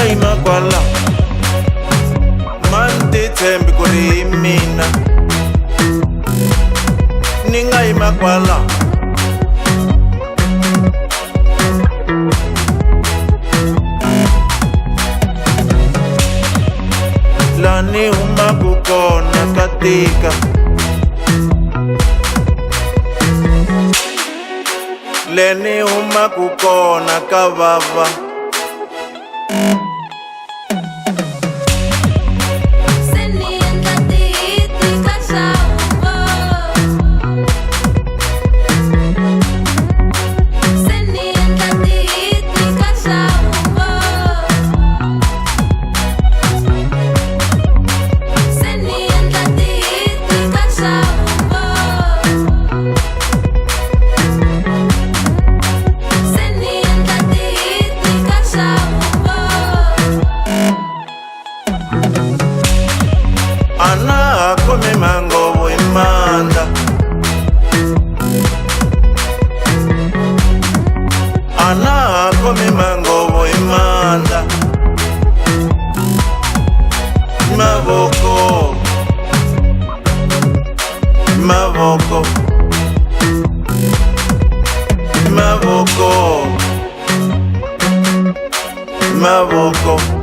nga yima kwala man titshembi ku ri hi mina ni nga yima kwala la ni humaku kona ka tika le ni humaku kona ka vava ana kome mangovo imanda ana kome mangovo imanda mavoko mavoko mavoko mavoko